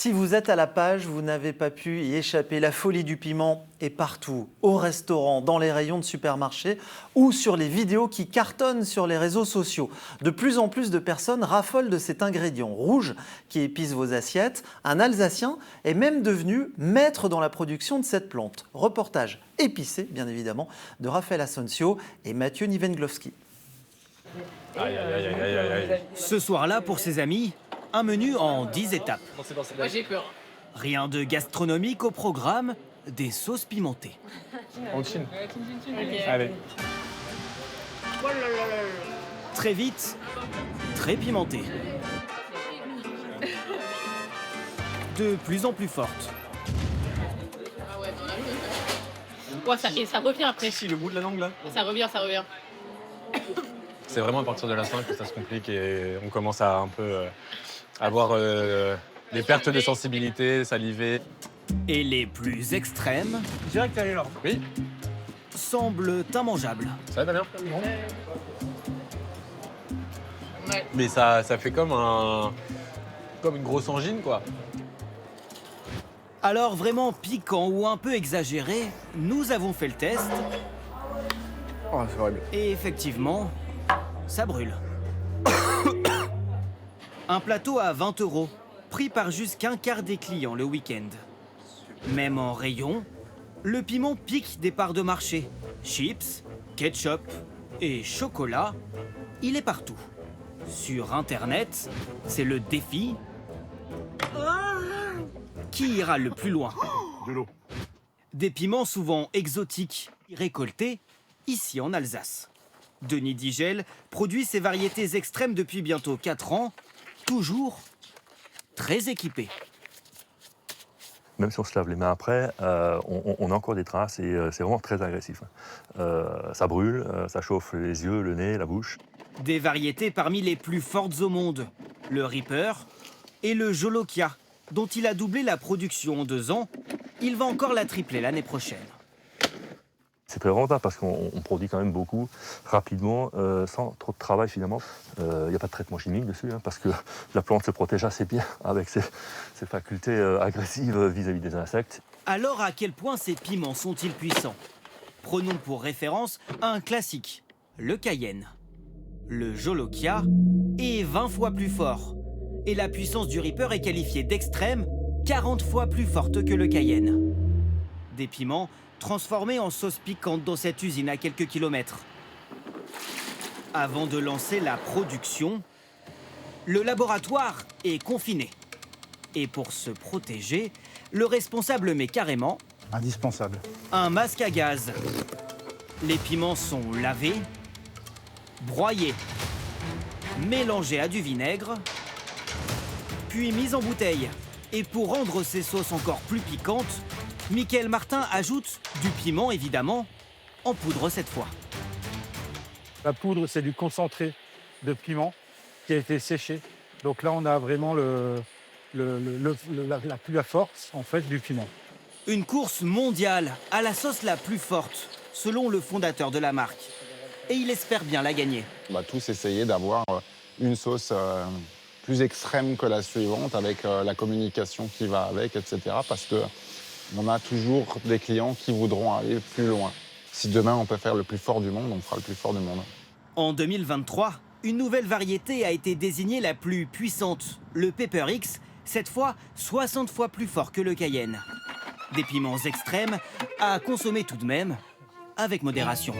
Si vous êtes à la page, vous n'avez pas pu y échapper. La folie du piment est partout, au restaurant, dans les rayons de supermarchés ou sur les vidéos qui cartonnent sur les réseaux sociaux. De plus en plus de personnes raffolent de cet ingrédient rouge qui épice vos assiettes. Un Alsacien est même devenu maître dans la production de cette plante. Reportage épicé, bien évidemment, de Raphaël Asensio et Mathieu Nivenglowski. Aïe, aïe, aïe, aïe, aïe, aïe. Ce soir-là, pour ses amis, un menu en 10 étapes. Moi j'ai peur. Rien de gastronomique au programme, des sauces pimentées. On chine. Okay. Allez. Oh là là là là. Très vite, très pimentées. De plus en plus fortes. Ah ouais, on a vu. Ouais, et ça revient après. Si, le bout de la langue là. Ça revient, ça revient. C'est vraiment à partir de la 5 que ça se complique et on commence à un peu avoir des pertes de sensibilité, saliver. Et les plus extrêmes Direct à l'élan. Oui, semblent immangeables. ça va, Damien. Ouais. Mais ça fait comme une grosse angine, quoi. Alors vraiment piquant ou un peu exagéré, nous avons fait le test Oh, c'est horrible. et effectivement, ça brûle. Un plateau à 20 €, pris par jusqu'un quart des clients le week-end. Même en rayon, le piment pique des parts de marché. Chips, ketchup et chocolat, il est partout. Sur Internet, c'est le défi qui ira le plus loin. De l'eau. Des piments souvent exotiques, récoltés ici en Alsace. Denis Digel produit ces variétés extrêmes depuis bientôt 4 ans, toujours très équipé. Même si on se lave les mains après, on a encore des traces et c'est vraiment très agressif. Ça brûle, ça chauffe les yeux, le nez, la bouche. Des variétés parmi les plus fortes au monde, le Reaper et le Jolokia, dont il a doublé la production en 2 ans. Il va encore la tripler l'année prochaine. C'est très rentable parce qu'on produit quand même beaucoup, rapidement, sans trop de travail finalement. Il n'y a pas de traitement chimique dessus, parce que la plante se protège assez bien avec ses facultés agressives vis-à-vis des insectes. Alors à quel point ces piments sont-ils puissants? Prenons pour référence un classique, le Cayenne. Le Jolokia est 20 fois plus fort. Et la puissance du Reaper est qualifiée d'extrême, 40 fois plus forte que le Cayenne. Des piments transformés en sauce piquante dans cette usine à quelques kilomètres. Avant de lancer la production, le laboratoire est confiné. Et pour se protéger, le responsable met carrément Indispensable. un masque à gaz. Les piments sont lavés, broyés, mélangés à du vinaigre, puis mis en bouteille. Et pour rendre ces sauces encore plus piquantes, Mickaël Martin ajoute du piment, évidemment, en poudre cette fois. La poudre, c'est du concentré de piment qui a été séché. Donc là, on a vraiment la force en fait, du piment. Une course mondiale à la sauce la plus forte, selon le fondateur de la marque. Et il espère bien la gagner. On va tous essayer d'avoir une sauce plus extrême que la suivante avec la communication qui va avec, etc. Parce qu'on a toujours des clients qui voudront aller plus loin. Si demain on peut faire le plus fort du monde, on fera le plus fort du monde. En 2023, une nouvelle variété a été désignée la plus puissante, le Pepper X, cette fois 60 fois plus fort que le Cayenne. Des piments extrêmes à consommer tout de même avec modération.